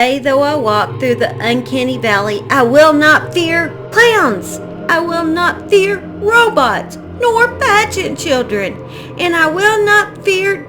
Today, though I walk through the uncanny valley, I will not fear clowns. I will not fear robots, nor pageant children. And I will not fear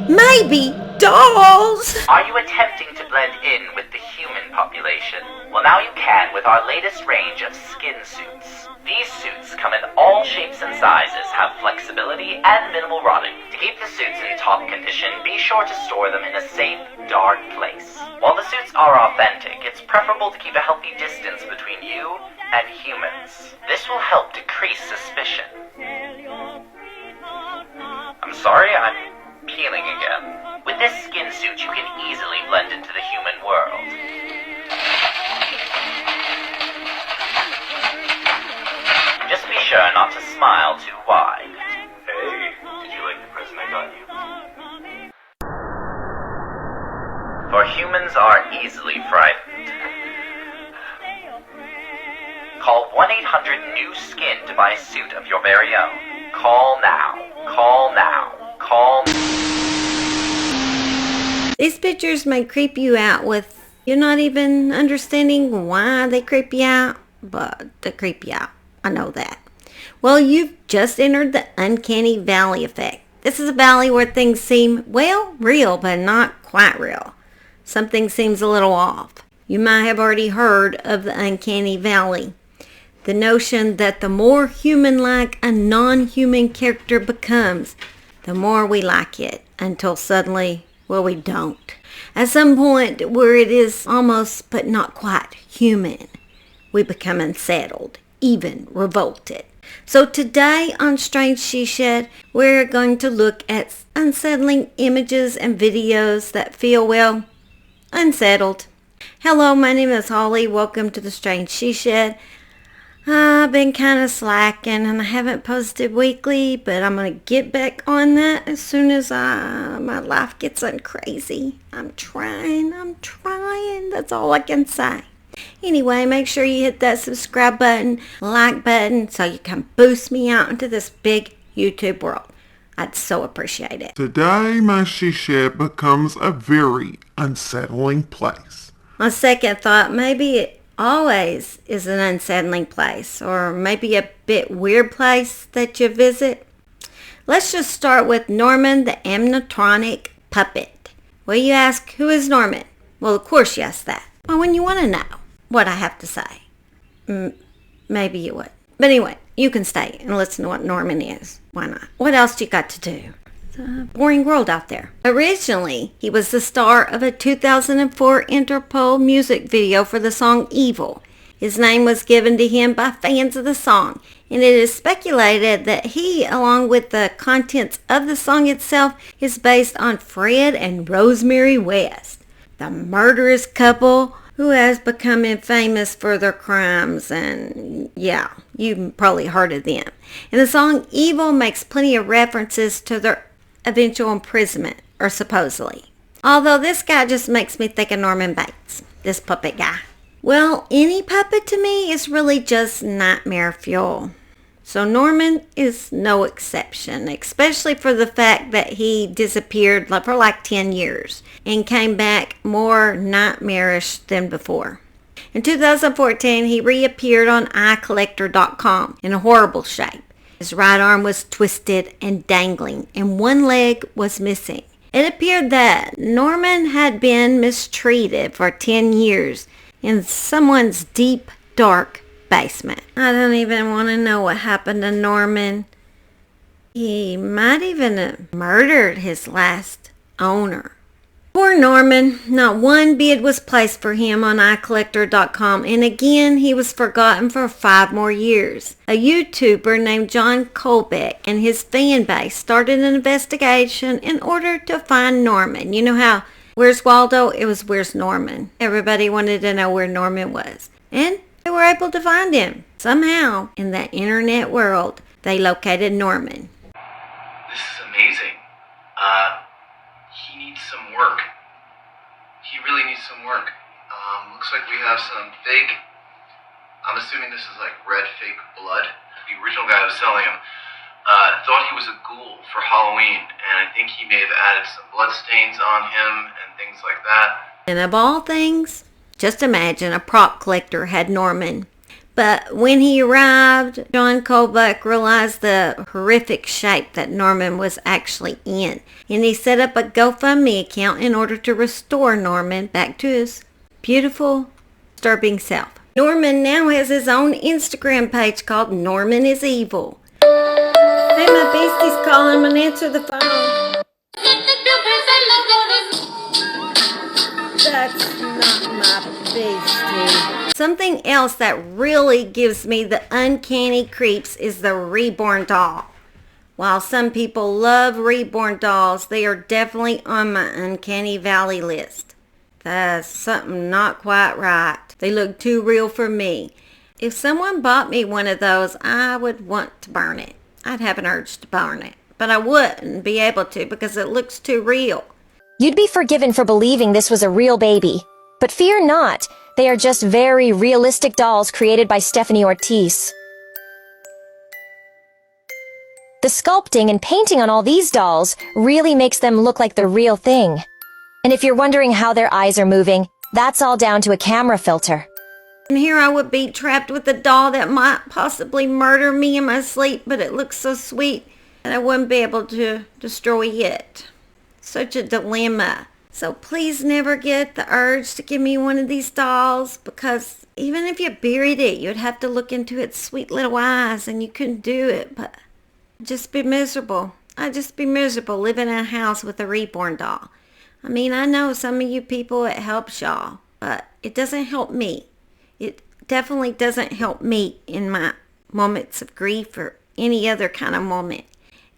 maybe dolls. Are you attempting to blend in with the human population? Well, now you can with our latest range of skin suits. These suits come in all shapes and sizes, have flexibility and minimal rotting. To keep the suits in top condition, be sure to store them in a safe, dark place. While the suits are authentic, it's preferable to keep a healthy distance between you and humans. This will help decrease suspicion. I'm sorry, I'm peeling again. With this skin suit, you can easily blend into the human world. Just be sure not to smile too wide. Hey, did you like the present I got you? For humans are easily frightened. Call 1-800-NEW-SKIN to buy a suit of your very own. Call now. Call now. Call now. These pictures may creep you out with you not even understanding why they creep you out, but they creep you out. I know that. Well, you've just entered the uncanny valley effect. This is a valley where things seem, well, real, but not quite real. Something seems a little off. You might have already heard of the uncanny valley. The notion that the more human-like a non-human character becomes, the more we like it, until suddenly, well, we don't. At some point where it is almost, but not quite, human, we become unsettled, even revolted. So today on Strange She Shed, we're going to look at unsettling images and videos that feel, well, unsettled. Hello, my name is Holly. Welcome to the Strange She Shed. I've been kind of slacking and I haven't posted weekly, but I'm going to get back on that as soon as my life gets uncrazy. I'm trying. That's all I can say. Anyway, make sure you hit that subscribe button, like button, so you can boost me out into this big YouTube world. I'd so appreciate it. Today, my she shed becomes a very unsettling place. On second thought, maybe it always is an unsettling place, or maybe a bit weird place that you visit. Let's just start with Norman the animatronic puppet. Well, you ask, who is Norman? Well, of course you ask that. Well, when you want to know what I have to say, maybe you would. But anyway, you can stay and listen to what Norman is. Why not? What else you got to do? It's a boring world out there. Originally, he was the star of a 2004 Interpol music video for the song Evil. His name was given to him by fans of the song, and it is speculated that he, along with the contents of the song itself, is based on Fred and Rosemary West, the murderous couple who has become infamous for their crimes, and yeah, you've probably heard of them. And the song Evil makes plenty of references to their eventual imprisonment, or supposedly. Although this guy just makes me think of Norman Bates, this puppet guy. Well, any puppet to me is really just nightmare fuel. So Norman is no exception, especially for the fact that he disappeared for like 10 years and came back more nightmarish than before. In 2014, he reappeared on iCollector.com in a horrible shape. His right arm was twisted and dangling, and one leg was missing. It appeared that Norman had been mistreated for 10 years in someone's deep, dark basement. I don't even want to know what happened to Norman. He might even have murdered his last owner. Poor Norman. Not one bid was placed for him on iCollector.com, and again he was forgotten for 5 more years. A YouTuber named John Colbeck and his fan base started an investigation in order to find Norman. You know how Where's Waldo? It was Where's Norman. Everybody wanted to know where Norman was. And they were able to find him. Somehow, in that internet world, they located Norman. This is amazing. He needs some work. He really needs some work. Looks like we have some fake, I'm assuming this is like red fake blood. The original guy who was selling him thought he was a ghoul for Halloween, and I think he may have added some blood stains on him and things like that. And of all things, just imagine a prop collector had Norman. But when he arrived, John Colbeck realized the horrific shape that Norman was actually in. And he set up a GoFundMe account in order to restore Norman back to his beautiful, disturbing self. Norman now has his own Instagram page called Norman is Evil. Hey, my beastie's calling. I'm gonna answer the phone. That's not my beastie. Something else that really gives me the uncanny creeps is the reborn doll. While some people love reborn dolls, they are definitely on my uncanny valley list. That's something not quite right. They look too real for me. If someone bought me one of those, I would want to burn it. I'd have an urge to burn it, but I wouldn't be able to because it looks too real. You'd be forgiven for believing this was a real baby. But fear not, they are just very realistic dolls created by Stephanie Ortiz. The sculpting and painting on all these dolls really makes them look like the real thing. And if you're wondering how their eyes are moving, that's all down to a camera filter. And here I would be trapped with a doll that might possibly murder me in my sleep, but it looks so sweet that I wouldn't be able to destroy it. Such a dilemma. So please never get the urge to give me one of these dolls, because even if you buried it, you'd have to look into its sweet little eyes, and you couldn't do it, but I'd just be miserable. I'd just be miserable living in a house with a reborn doll. I mean, I know some of you people, it helps y'all, but it doesn't help me. It definitely doesn't help me in my moments of grief or any other kind of moment.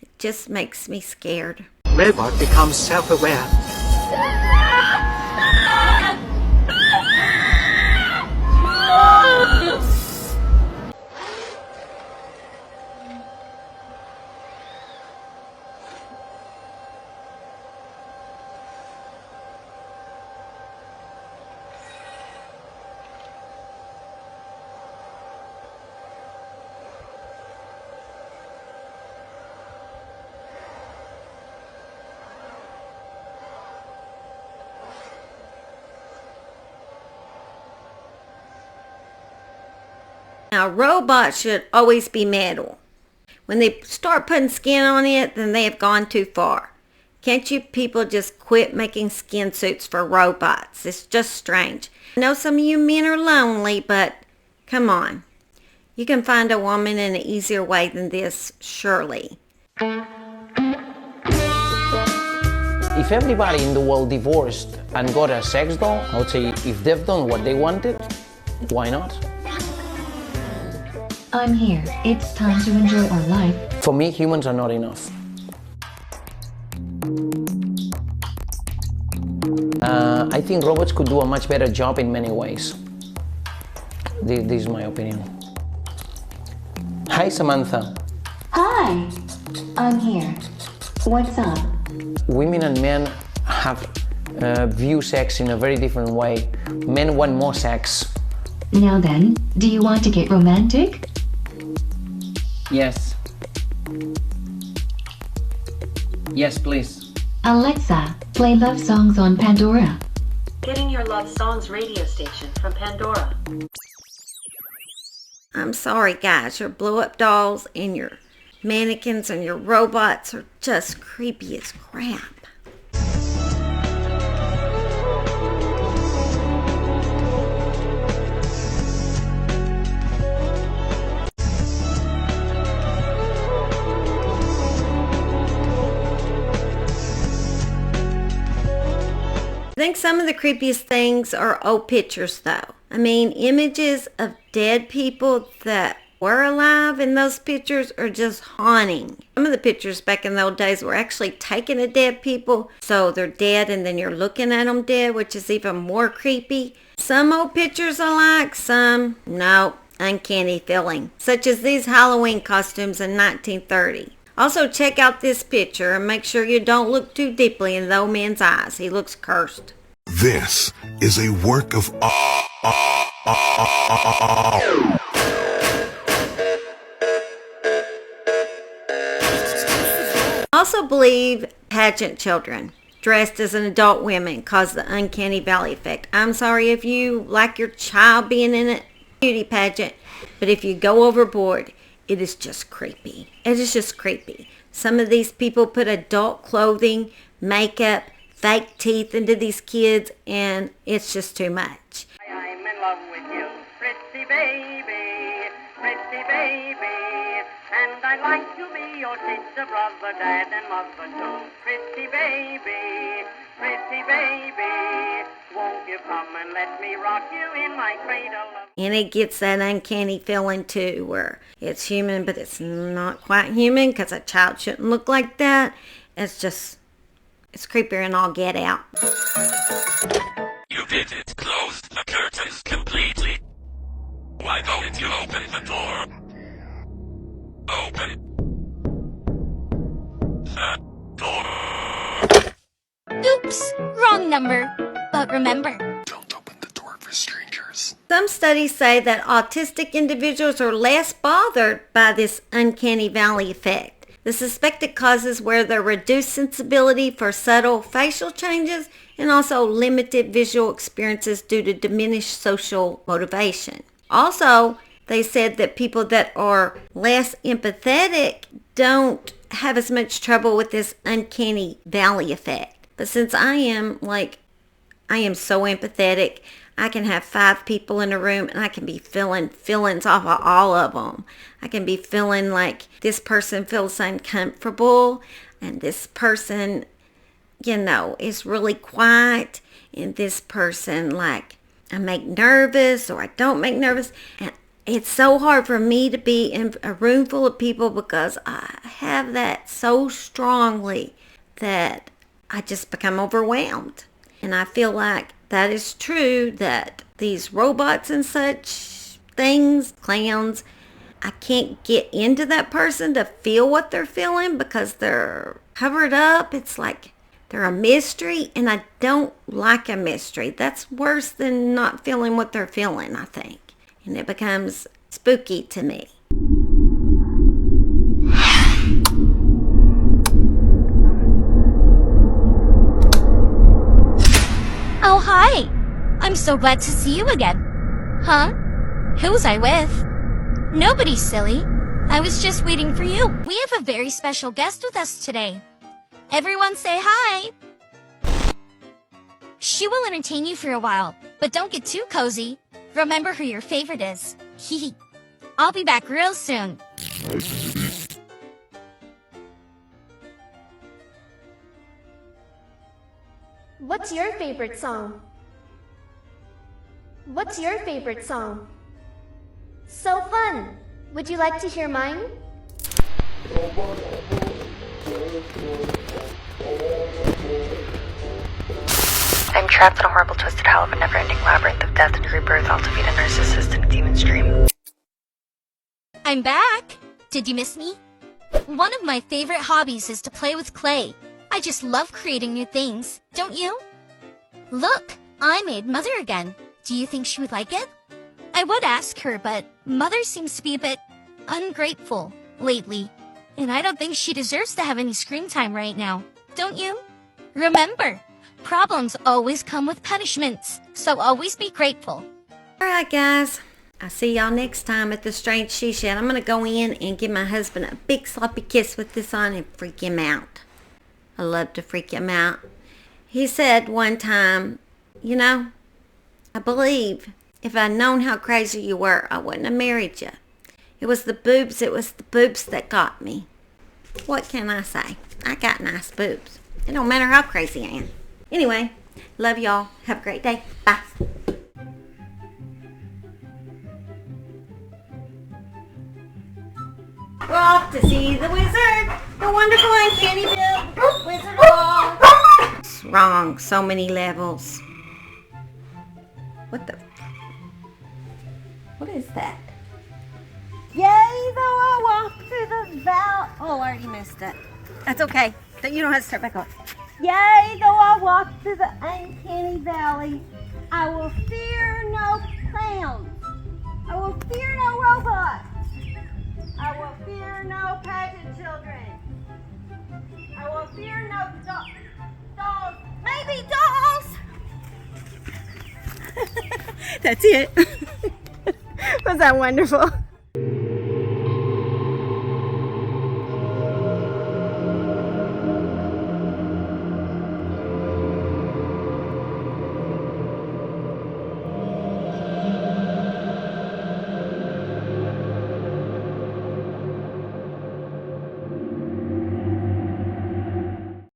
It just makes me scared. Robot becomes self-aware. Now, robots should always be metal. When they start putting skin on it, then they have gone too far. Can't you people just quit making skin suits for robots? It's just strange. I know some of you men are lonely, but come on. You can find a woman in an easier way than this, surely. If everybody in the world divorced and got a sex doll, I would say if they've done what they wanted, why not? I'm here. It's time to enjoy our life. For me, humans are not enough. I think robots could do a much better job in many ways. This is my opinion. Hi, Samantha. Hi! I'm here. What's up? Women and men have view sex in a very different way. Men want more sex. Now then, do you want to get romantic? Yes. Yes, please. Alexa, play love songs on Pandora. Getting your love songs radio station from Pandora. I'm sorry, guys. Your blow-up dolls and your mannequins and your robots are just creepy as crap. I think some of the creepiest things are old pictures, though. I mean, images of dead people that were alive in those pictures are just haunting. Some of the pictures back in the old days were actually taken of dead people, so they're dead and then you're looking at them dead, which is even more creepy. Some old pictures I like, some no, uncanny feeling, such as these Halloween costumes in 1930. Also, check out this picture and make sure you don't look too deeply in the old man's eyes. He looks cursed. This is a work of I also believe pageant children dressed as an adult women cause the uncanny valley effect. I'm sorry if you like your child being in a beauty pageant, but if you go overboard, it is just creepy. It is just creepy. Some of these people put adult clothing, makeup, fake teeth into these kids, and it's just too much. I'm in love with you, pretty baby, and I'd like to be your sister, brother, dad, and mother too. Pretty baby, won't you come and let me rock you in my cradle? And it gets that uncanny feeling too, where it's human, but it's not quite human, because a child shouldn't look like that. It's creepier and all get out. You did it. Close the curtains completely. Why don't you open the door? Open the door. Oops, wrong number. But remember, Don't open the door for strangers. Some studies say that autistic individuals are less bothered by this uncanny valley effect. The suspected causes were their reduced sensibility for subtle facial changes and also limited visual experiences due to diminished social motivation. Also, they said that people that are less empathetic don't have as much trouble with this uncanny valley effect. But since I am so empathetic, I can have 5 people in a room and I can be feeling feelings off of all of them. I can be feeling like this person feels uncomfortable and this person, is really quiet, and this person, like, I make nervous or I don't make nervous. And it's so hard for me to be in a room full of people because I have that so strongly that I just become overwhelmed. And I feel like that is true, that these robots and such things, clowns, I can't get into that person to feel what they're feeling because they're covered up. It's like they're a mystery, and I don't like a mystery. That's worse than not feeling what they're feeling, I think. And it becomes spooky to me. oh hi! I'm so glad to see you again. Huh? Who was I with? Nobody, silly. I was just waiting for you. We have a very special guest with us today. Everyone say hi! She will entertain you for a while, but don't get too cozy. Remember who your favorite is. Hehe. I'll be back real soon. What's your favorite song? What's your favorite song? So fun! Would you like to hear mine? I'm trapped in a horrible twisted hell of a never-ending labyrinth of death and rebirth, all to feed a narcissist and a demon's dream. I'm back! Did you miss me? One of my favorite hobbies is to play with clay. I just love creating new things, don't you? Look, I made Mother again. Do you think she would like it? I would ask her, but Mother seems to be a bit ungrateful lately. And I don't think she deserves to have any screen time right now, don't you? Remember, problems always come with punishments, so always be grateful. Alright guys, I'll see y'all next time at the Strange She Shed. I'm going to go in and give my husband a big sloppy kiss with this on and freak him out. I love to freak him out. He said one time, I believe if I'd known how crazy you were, I wouldn't have married you. It was the boobs that got me. What can I say? I got nice boobs. It don't matter how crazy I am. Anyway, love y'all. Have a great day. Bye. We're off to see the wizard, the wonderful Uncanny Wizard of Oz. It's wrong. So many levels. What is that? Yea, though I walk through the valley. Oh, I already missed it. That's okay. You don't have to start back on. Yea, though I walk through the uncanny valley, I will fear no clowns. I will fear no robots. I will fear no pageant children. I will fear no dolls. Maybe dolls. That's it. Was that wonderful?